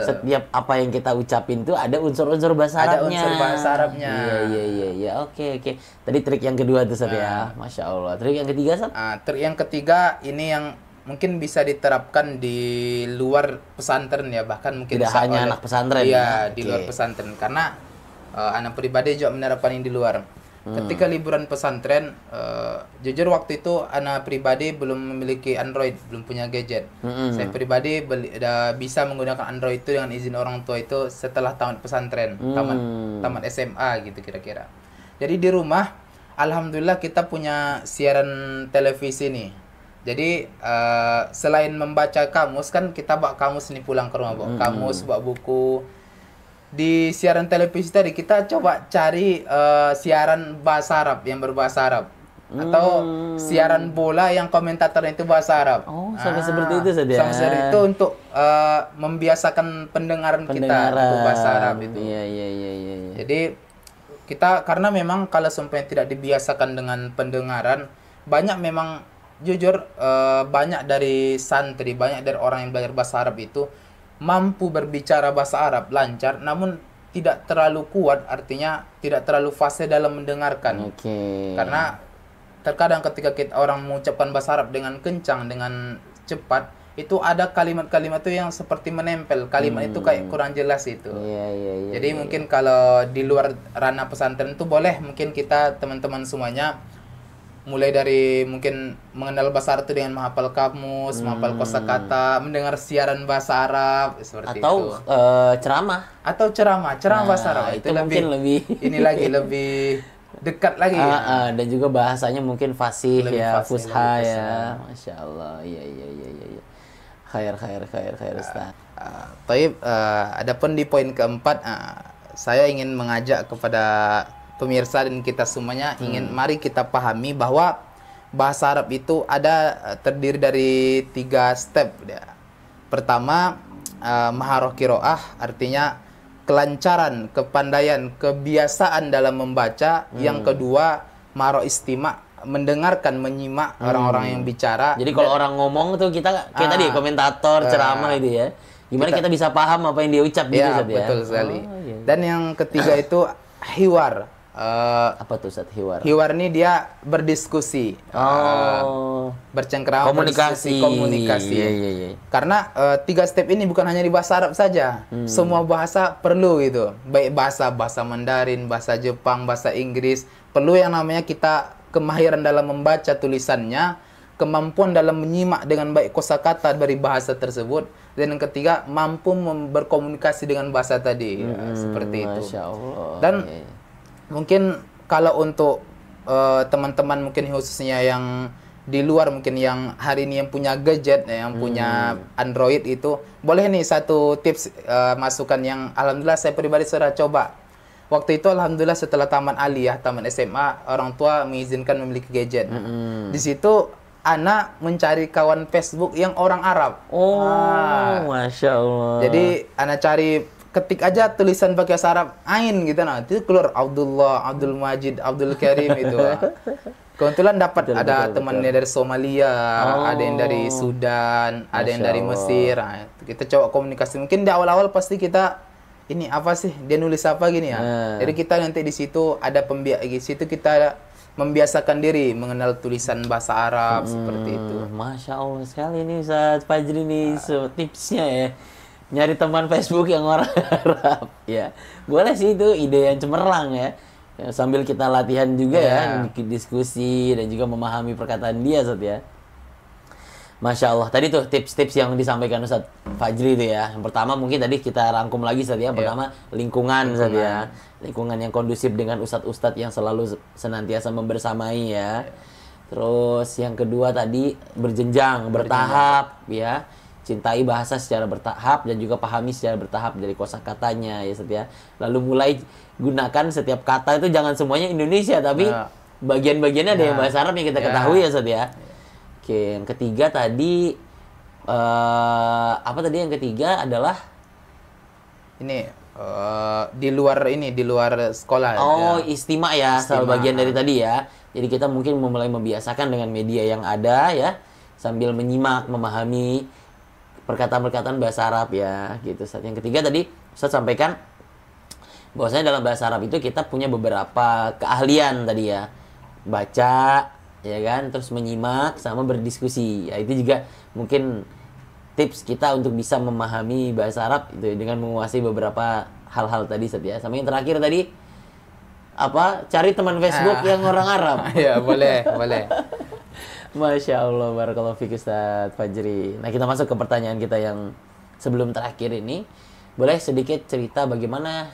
Setiap apa yang kita ucapin tuh ada unsur-unsur bahasa Arabnya. Ada unsur bahasa Arabnya. Iya. Oke. Tadi trik yang kedua tuh, Sat, ya. Masya Allah. Trik yang ketiga, Sat? Trik yang ketiga ini yang mungkin bisa diterapkan di luar pesantren ya, bahkan mungkin tidak hanya anak pesantren. Iya, di luar pesantren. Karena anak pribadi juga menerapkan ini di luar. Ketika liburan pesantren, jujur waktu itu anak pribadi belum memiliki Android, belum punya gadget. Saya pribadi bisa menggunakan Android itu dengan izin orang tua itu setelah tamat pesantren, tamat SMA gitu kira-kira. Jadi di rumah, alhamdulillah kita punya siaran televisi nih. Jadi selain membaca kamus, kan kita bawa kamus nih pulang ke rumah, bawa kamus, bawa buku. Di siaran televisi tadi kita coba cari siaran bahasa Arab yang berbahasa Arab, atau siaran bola yang komentatornya itu bahasa Arab. Sampai seperti itu saja. Sampai seperti itu untuk membiasakan pendengaran kita untuk bahasa Arab itu. Iya. Jadi kita, karena memang kalau sampai tidak dibiasakan dengan pendengaran, banyak memang jujur banyak dari santri, banyak dari orang yang belajar bahasa Arab itu mampu berbicara bahasa Arab lancar, namun tidak terlalu kuat, artinya tidak terlalu fasih dalam mendengarkan. Karena terkadang ketika orang mengucapkan bahasa Arab dengan kencang, dengan cepat, itu ada kalimat-kalimat itu yang seperti menempel, kalimat itu kayak kurang jelas itu. Jadi mungkin kalau di luar ranah pesantren itu boleh, mungkin kita teman-teman semuanya mulai dari mungkin mengenal bahasa Arab itu dengan menghafal kamus, menghafal kosakata, mendengar siaran bahasa Arab seperti atau itu. Ceramah bahasa Arab itu mungkin lebih ini lagi lebih dekat lagi. Dan juga bahasanya mungkin fasih lebih ya, fasih, fusha lebih ya. Masya Allah. Iya. Khair Ustaz. Taib, adapun di poin keempat, saya ingin mengajak kepada pemirsa dan kita semuanya mari kita pahami bahwa bahasa Arab itu terdiri dari 3 step. Pertama, maharah qiraah, artinya kelancaran, kepandaian, kebiasaan dalam membaca. Yang kedua, maharah istima', mendengarkan, menyimak orang-orang yang bicara. Jadi kalau orang ngomong tuh kita kayak tadi komentator, ceramah itu ya. Gimana kita bisa paham apa yang dia ucap gitu, Ustaz, ya? Betul sekali. Dan yang ketiga itu hiwar. Apa tuh, Ustaz, hiwar? Hiwar ini dia berdiskusi, bercengkerama, komunikasi. Iya. Karena 3 step ini bukan hanya di bahasa Arab saja, semua bahasa perlu gitu. Baik bahasa Mandarin, bahasa Jepang, bahasa Inggris, perlu yang namanya kita kemahiran dalam membaca tulisannya, kemampuan dalam menyimak dengan baik kosakata dari bahasa tersebut, dan yang ketiga mampu berkomunikasi dengan bahasa tadi. Seperti itu. Masya Allah. Dan mungkin kalau untuk teman-teman mungkin khususnya yang di luar, mungkin yang hari ini yang punya gadget, yang punya Android, itu boleh nih satu tips masukan yang alhamdulillah saya pribadi sudah coba. Waktu itu alhamdulillah setelah taman aliyah, taman SMA, orang tua mengizinkan memiliki gadget. Di situ anak mencari kawan Facebook yang orang Arab. Masya Allah. Jadi anak cari, ketik aja tulisan pakai bahasa Arab, Ain gitu, nah itu keluar Abdullah, Abdul Majid, Abdul Karim itu. Kebetulan dapat ada temannya dari Somalia, ada yang dari Sudan, ada yang dari Mesir. Nah, kita coba komunikasi. Mungkin di awal-awal pasti kita ini apa sih, dia nulis apa gini ya. Jadi kita nanti di situ ada di situ kita membiasakan diri mengenal tulisan bahasa Arab seperti itu. Masya Allah sekali nih Ustaz Fajri nih tipsnya ya. Nyari teman Facebook yang orang Arab ya. Boleh sih, itu ide yang cemerlang ya. Sambil kita latihan juga ya, diskusi dan juga memahami perkataan dia Ustaz ya. Masya Allah. Tadi tuh tips-tips yang disampaikan Ustaz Fajri itu ya. Yang pertama mungkin tadi kita rangkum lagi Ustaz ya. Pertama lingkungan Ustaz ya. Lingkungan yang kondusif dengan ustadz-ustadz yang selalu senantiasa membersamai ya. Terus yang kedua tadi berjenjang, bertahap ya. Cintai bahasa secara bertahap dan juga pahami secara bertahap dari kosakatanya ya Ustaz ya. Lalu mulai gunakan setiap kata itu jangan semuanya Indonesia, tapi bagian-bagiannya ada yang bahasa Arab yang kita ketahui ya Ustaz ya. Oke, yang ketiga tadi apa tadi yang ketiga adalah ini di luar sekolah. Istimak ya, salah bagian dari tadi ya. Jadi kita mungkin mulai membiasakan dengan media yang ada ya, sambil menyimak, memahami perkataan-perkataan bahasa Arab ya, gitu. Yang ketiga tadi Ustaz sampaikan bahwasanya dalam bahasa Arab itu kita punya beberapa keahlian tadi ya. Baca, ya kan, terus menyimak sama berdiskusi. Ya, itu juga mungkin tips kita untuk bisa memahami bahasa Arab itu dengan menguasai beberapa hal-hal tadi Ustaz ya. Sama yang terakhir tadi apa? Cari teman Facebook yang orang Arab. Ya, boleh. Masya Allah, barakallahu fiik Ustaz Fajri. Nah, kita masuk ke pertanyaan kita yang sebelum terakhir ini. Boleh sedikit cerita bagaimana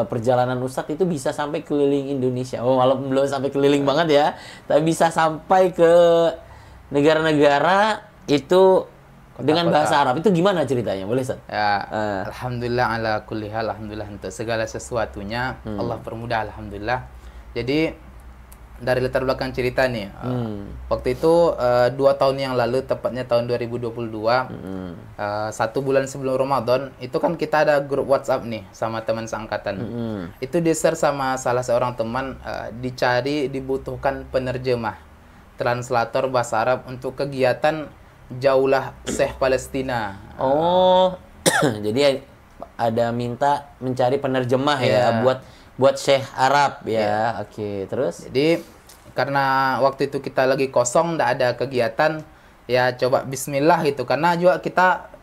perjalanan Ustadz itu bisa sampai keliling Indonesia. Walaupun belum sampai keliling banget ya, tapi bisa sampai ke negara-negara itu dengan bahasa Arab. Itu gimana ceritanya? Boleh Ustaz? Ya, alhamdulillah ala kulli hal, alhamdulillah untuk segala sesuatunya Allah permudah, alhamdulillah. Jadi dari latar belakang cerita nih, waktu itu 2 tahun yang lalu, tepatnya tahun 2022, 1 bulan sebelum Ramadan, itu kan kita ada grup WhatsApp nih sama teman seangkatan. Itu di-share sama salah seorang teman, dibutuhkan penerjemah, translator bahasa Arab untuk kegiatan Jaulah Syekh Palestina. Jadi ada minta mencari penerjemah ya buat Syekh Arab ya. Oke, terus? Jadi karena waktu itu kita lagi kosong, tidak ada kegiatan, ya coba bismillah gitu. Karena juga kita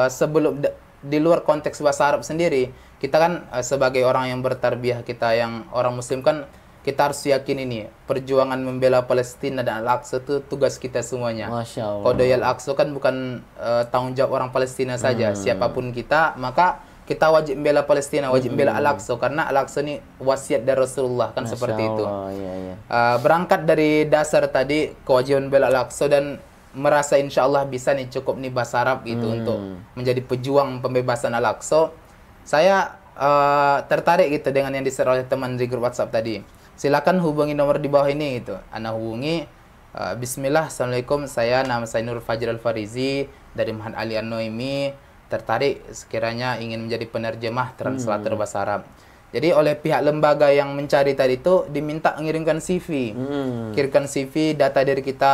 sebelum di luar konteks bahasa Arab sendiri, kita kan sebagai orang yang bertarbiyah, kita yang orang muslim kan, kita harus yakin ini perjuangan membela Palestina dan Al-Aqsa itu tugas kita semuanya. Masya Allah. Qadaya Al-Aqsa kan bukan tanggung jawab orang Palestina saja. Siapapun kita, maka kita wajib membela Palestina, wajib membela Al-Aqsa, karena Al-Aqsa ini wasiat dari Rasulullah kan. Masya seperti Allah, itu. Berangkat dari dasar tadi kewajiban membela Al-Aqsa dan merasa insya Allah bisa nih cukup nih bahasa Arab gitu untuk menjadi pejuang pembebasan Al-Aqsa. Saya tertarik gitu dengan yang di-share oleh teman di grup WhatsApp tadi. Silakan hubungi nomor di bawah ini gitu. Anda hubungi. Bismillah, Assalamualaikum. Nama saya Nur Fajr Al-Farizi dari Mahat Ali An-Noimi. Tertarik sekiranya ingin menjadi penerjemah translator bahasa Arab. Jadi oleh pihak lembaga yang mencari tadi itu diminta mengirimkan CV. Kirimkan CV, data diri kita,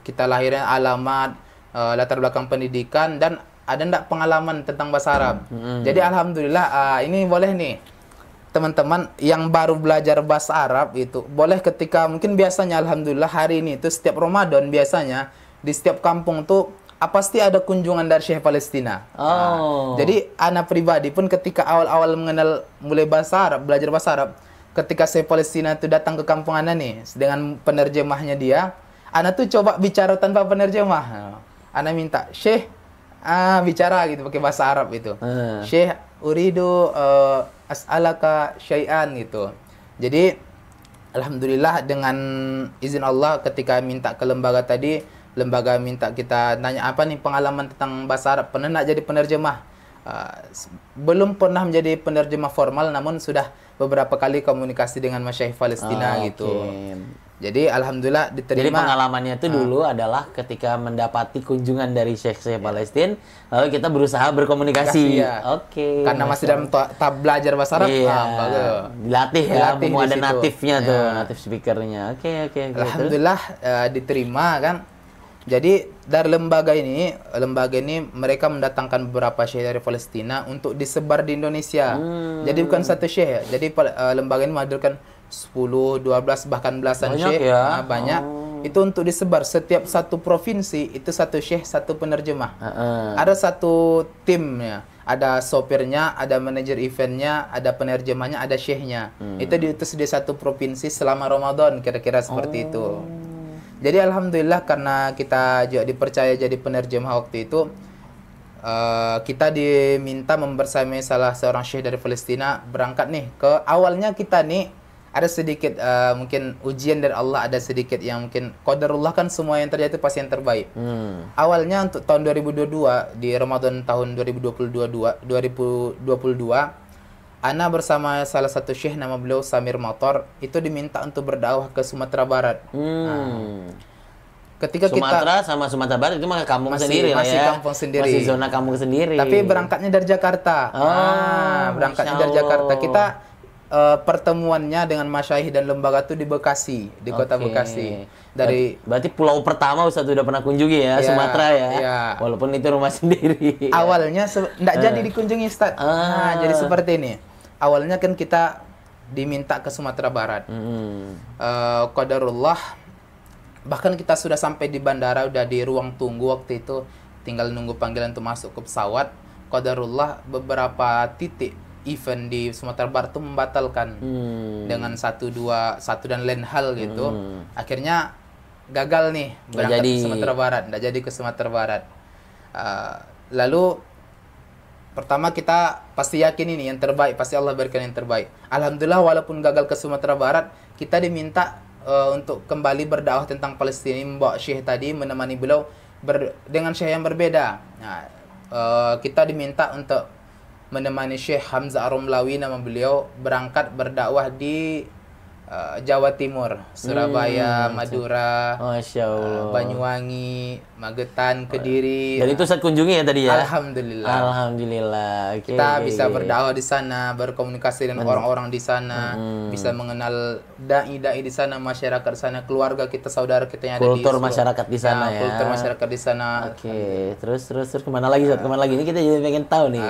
kita lahirnya, alamat, latar belakang pendidikan, dan ada enggak pengalaman tentang bahasa Arab. Jadi alhamdulillah ini boleh nih teman-teman yang baru belajar bahasa Arab itu boleh ketika mungkin biasanya alhamdulillah hari ini itu setiap Ramadan biasanya di setiap kampung tuh pasti ada kunjungan dari Syekh Palestina. Jadi anak pribadi pun ketika awal-awal mengenal mulai bahasa Arab, belajar bahasa Arab, ketika saya Palestina itu datang ke kampung Ana nih dengan penerjemahnya dia, Ana tuh coba bicara tanpa penerjemah. Ana minta, Syekh, bicara gitu pakai bahasa Arab itu. Syekh, uridu as'alaka syai'an gitu. Jadi alhamdulillah dengan izin Allah ketika minta ke lembaga tadi, lembaga minta kita nanya apa nih pengalaman tentang bahasa Arab, pernah nggak jadi penerjemah? Belum pernah menjadi penerjemah formal, namun sudah beberapa kali komunikasi dengan masyayikh Palestina gitu. Jadi alhamdulillah diterima. Jadi pengalamannya itu dulu adalah ketika mendapati kunjungan dari Syekh Palestina, lalu kita berusaha berkomunikasi. Karena masih dalam tahap belajar bahasa Arab, dilatih ya, mau ada natifnya tuh, native speakernya. Oke. Alhamdulillah diterima kan. Jadi dari lembaga ini mereka mendatangkan beberapa syekh dari Palestina untuk disebar di Indonesia. Jadi bukan satu syekh ya. Jadi lembaga ini menghadirkan 10, 12 bahkan belasan syekh ya? Banyak. Itu untuk disebar setiap satu provinsi itu satu syekh, satu penerjemah. Ada satu tim ya. Ada sopirnya, ada manajer eventnya, ada penerjemahnya, ada syekhnya. Itu diutus di satu provinsi selama Ramadan kira-kira seperti itu. Jadi alhamdulillah karena kita juga dipercaya jadi penerjemah waktu itu, kita diminta membersamai salah seorang syekh dari Palestina berangkat nih ke awalnya kita nih ada sedikit mungkin ujian dari Allah, ada sedikit yang mungkin qadarullah kan semua yang terjadi pasti yang terbaik. Awalnya untuk tahun 2022 di Ramadan tahun 2022 Ana bersama salah satu syekh nama beliau Samir Motor itu diminta untuk berdakwah ke Sumatera Barat. Ketika Sumatera sama Sumatera Barat itu mah kampung sendiri lah ya. Masih kampung sendiri. Masih zona kampung sendiri. Tapi berangkatnya dari Jakarta. Berangkatnya dari Jakarta. Kita pertemuannya dengan masyayikh dan lembaga itu di Bekasi, di kota Bekasi. Berarti pulau pertama Ustaz udah pernah kunjungi ya, Sumatera ya. Walaupun itu rumah sendiri. Awalnya enggak jadi dikunjungi Ustaz. Jadi seperti ini. Awalnya kan kita diminta ke Sumatera Barat. Qadarullah, bahkan kita sudah sampai di bandara, udah di ruang tunggu waktu itu, tinggal nunggu panggilan untuk masuk ke pesawat. Qadarullah beberapa titik event di Sumatera Barat itu membatalkan dengan satu dan lain hal gitu. Akhirnya gagal nih berangkat ke Sumatera Barat, nggak jadi ke Sumatera Barat. Lalu pertama kita pasti yakin ini yang terbaik, pasti Allah berikan yang terbaik. Alhamdulillah walaupun gagal ke Sumatera Barat, kita diminta untuk kembali berdakwah tentang Palestina, membawa syekh tadi menemani beliau dengan syekh yang berbeda. Kita diminta untuk menemani Syekh Hamzah Ar-Romlawi nama beliau berangkat berdakwah di Jawa Timur, Surabaya, Madura, Banyuwangi, Magetan, Kediri. Dan itu saya kunjungi ya tadi ya. Alhamdulillah. Alhamdulillah. Kita bisa berdakwah di sana, berkomunikasi dengan orang-orang di sana, bisa mengenal dai-dai di sana, masyarakat di sana, keluarga kita, saudara kita yang ada di kultur masyarakat di sana ya. Kultur masyarakat di sana. Terus kemana lagi Ustaz? Kemana lagi? Ini kita jadi pengen tahu nih.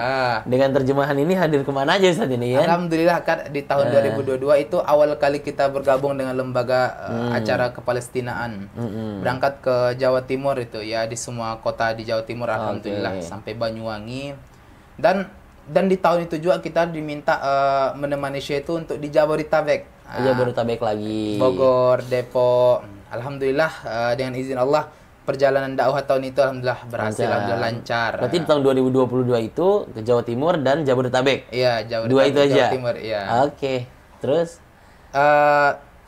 Dengan terjemahan ini hadir kemana aja Ustaz ini ya? Alhamdulillah kan di tahun 2022 itu awal kali kita bergabung dengan lembaga acara kepalestinaan. Berangkat ke Jawa Timur itu ya, di semua kota di Jawa Timur alhamdulillah sampai Banyuwangi. Dan di tahun itu juga kita diminta menemani Syekh itu untuk di Jabodetabek. Jabodetabek lagi. Bogor, Depok. Alhamdulillah dengan izin Allah perjalanan dakwah tahun itu alhamdulillah berhasil, alhamdulillah lancar. Berarti di tahun 2022 itu ke Jawa Timur dan Jabodetabek. Iya, Jabodetabek. Dua itu aja. Jawa Timur, iya.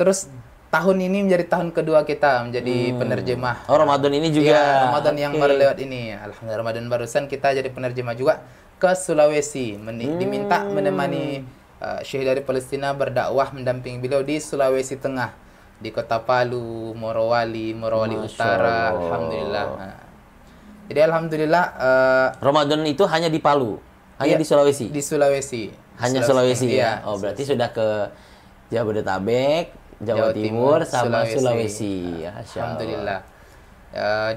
Terus tahun ini menjadi tahun kedua kita menjadi penerjemah. Ramadan ini juga. Ya, Ramadan yang baru lewat ini. Alhamdulillah Ramadan barusan kita jadi penerjemah juga ke Sulawesi. Diminta menemani syekh dari Palestina berdakwah mendampingi beliau di Sulawesi Tengah, di kota Palu, Morowali Utara. Alhamdulillah. Jadi alhamdulillah Ramadan itu hanya di Palu, hanya di Sulawesi. Di Sulawesi. Hanya Sulawesi ya. Iya. Berarti sudah ke Jabodetabek, Jawa Timur sama Sulawesi. Alhamdulillah.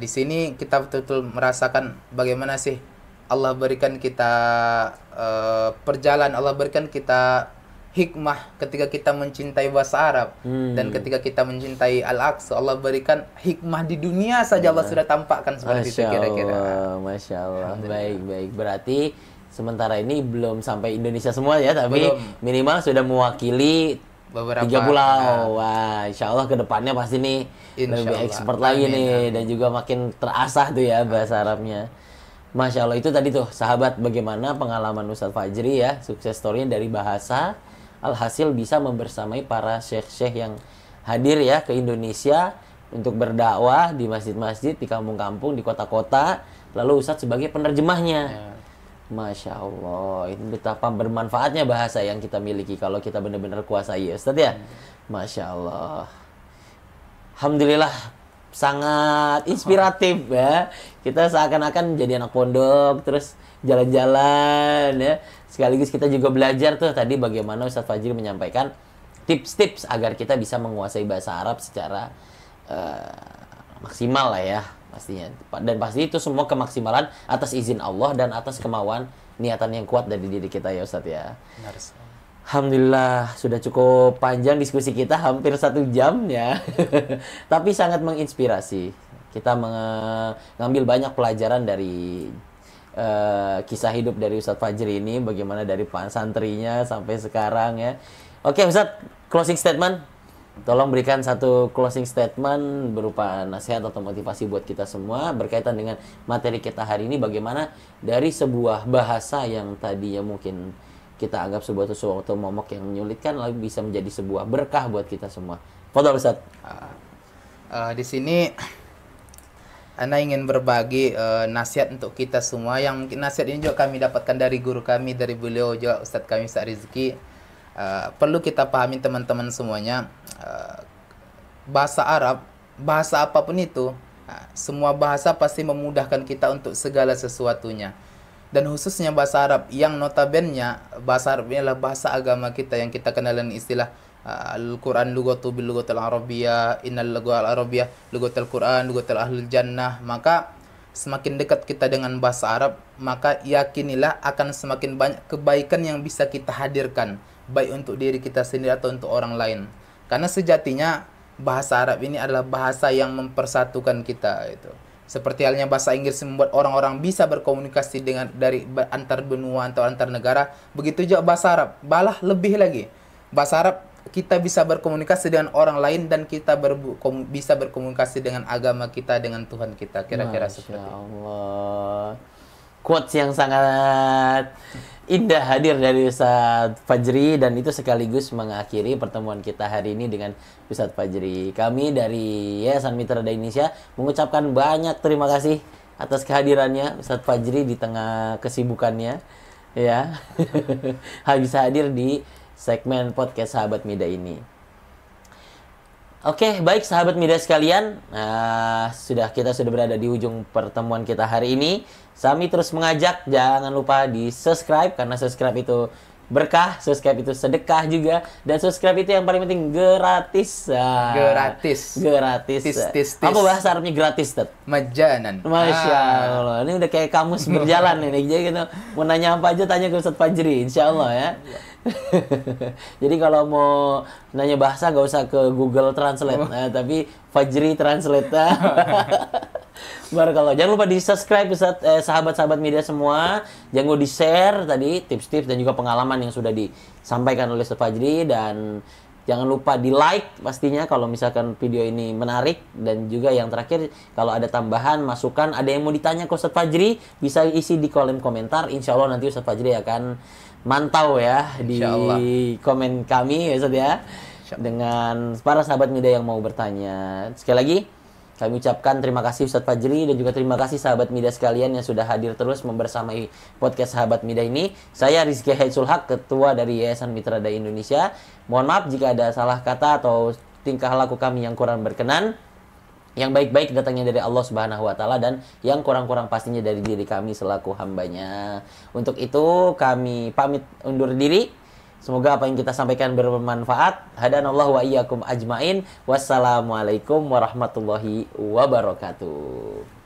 Di sini kita betul-betul merasakan bagaimana sih Allah berikan kita perjalanan, Allah berikan kita hikmah ketika kita mencintai bahasa Arab dan ketika kita mencintai Al-Aqsa, Allah berikan hikmah di dunia saja Allah sudah tampakkan seperti itu kira-kira. Masya Allah. Baik. Berarti sementara ini belum sampai Indonesia semua ya, tapi minimal sudah mewakili beberapa 3 pulau. Wah, insya Allah ke depannya pasti nih Insya lebih Allah. expert lagi Amin, nih amin. dan juga makin terasah tuh ya bahasa Arabnya. Masya Allah, itu tadi tuh sahabat bagaimana pengalaman Ustadz Fajri ya, sukses story-nya dari bahasa, alhasil bisa membersamai para syekh-syekh yang hadir ya ke Indonesia untuk berdakwah di masjid-masjid, di kampung-kampung, di kota-kota, lalu Ustadz sebagai penerjemahnya. Ya. Masya Allah, itu betapa bermanfaatnya bahasa yang kita miliki kalau kita benar-benar kuasai ya Ustadz ya. Masya Allah. Alhamdulillah sangat inspiratif ya. Kita seakan-akan jadi anak pondok terus jalan-jalan ya. Sekaligus kita juga belajar tuh tadi bagaimana Ustadz Fajri menyampaikan tips-tips agar kita bisa menguasai bahasa Arab secara maksimal lah ya pastinya. Dan pasti itu semua kemaksimalan atas izin Allah dan atas kemauan niatan yang kuat dari diri kita ya Ustadz ya. Benar sekali. Alhamdulillah sudah cukup panjang diskusi kita, hampir 1 jam ya. Tapi sangat menginspirasi. Kita mengambil banyak pelajaran dari kisah hidup dari Ustadz Fajri ini, bagaimana dari santrinya sampai sekarang ya. Oke Ustadz, closing statement. Tolong berikan satu closing statement berupa nasihat atau motivasi buat kita semua berkaitan dengan materi kita hari ini, bagaimana dari sebuah bahasa yang tadinya mungkin kita anggap sebuah sesuatu momok yang menyulitkan lalu bisa menjadi sebuah berkah buat kita semua. Fadhal Ustaz. Di sini Ana ingin berbagi nasihat untuk kita semua, yang mungkin nasihat ini juga kami dapatkan dari guru kami, dari beliau juga Ustadz kami Ustadz Rizki. Perlu kita pahami teman-teman semuanya, bahasa Arab, bahasa apapun itu, semua bahasa pasti memudahkan kita untuk segala sesuatunya. Dan khususnya bahasa Arab yang notabene bahasa Arab ini adalah bahasa agama kita yang kita kenal dengan istilah Al-Quran lughatu bil lughatil arabiyyah, innal lughatal arabiyyah lughatul Quran, lughatul ahlul jannah. Maka semakin dekat kita dengan bahasa Arab, maka yakinilah akan semakin banyak kebaikan yang bisa kita hadirkan, baik untuk diri kita sendiri atau untuk orang lain. Karena sejatinya bahasa Arab ini adalah bahasa yang mempersatukan kita itu. Seperti halnya bahasa Inggris membuat orang-orang bisa berkomunikasi dengan dari antar benua atau antar negara, begitu juga bahasa Arab. Malah lebih lagi, bahasa Arab kita bisa berkomunikasi dengan orang lain dan kita bisa berkomunikasi dengan agama kita, dengan Tuhan kita. Kira-kira seperti itu. Allah. Quotes yang sangat indah hadir dari Ustadz Fajri, dan itu sekaligus mengakhiri pertemuan kita hari ini dengan Ustadz Fajri. Kami dari Yayasan Mitra Dai Indonesia mengucapkan banyak terima kasih atas kehadirannya Ustadz Fajri di tengah kesibukannya ya. Bisa hadir di segmen podcast Sahabat Mida ini. Oke, baik sahabat media sekalian, kita sudah berada di ujung pertemuan kita hari ini. Kami terus mengajak, jangan lupa di subscribe, karena subscribe itu berkah, subscribe itu sedekah juga, dan subscribe itu yang paling penting gratis. Gratis. Tis. Apa bahasa Arabnya gratis, Tat? Majanan. Masya Allah, ini udah kayak kamus berjalan nih. Jadi gitu, mau nanya apa aja tanya ke Ustadz Fajri, insya Allah ya. Jadi kalau mau nanya bahasa gak usah ke Google Translate, tapi Fajri Translate. Barakallah. Jangan lupa di subscribe sahabat-sahabat media semua. Jangan lupa di share tadi tips-tips dan juga pengalaman yang sudah disampaikan oleh Ustadz Fajri, dan jangan lupa di like pastinya kalau misalkan video ini menarik. Dan juga yang terakhir, kalau ada tambahan, masukan, ada yang mau ditanya ke Ustadz Fajri, bisa isi di kolom komentar. Insya Allah nanti Ustadz Fajri akan mantau ya di komen kami ya Ustadz ya, dengan para sahabat media yang mau bertanya. Sekali lagi kami ucapkan terima kasih Ustadz Fajri, dan juga terima kasih sahabat media sekalian yang sudah hadir terus membersamai podcast Sahabat Media ini. Saya Rizky Haidsul Haq, Ketua dari Yayasan Mitra Dai Indonesia. Mohon maaf jika ada salah kata atau tingkah laku kami yang kurang berkenan. Yang baik-baik datangnya dari Allah Subhanahu wa Ta'ala, dan yang kurang-kurang pastinya dari diri kami selaku hambanya. Untuk itu kami pamit undur diri. Semoga apa yang kita sampaikan bermanfaat. Hadanallahu wa iyyakum ajmain. Wassalamualaikum warahmatullahi wabarakatuh.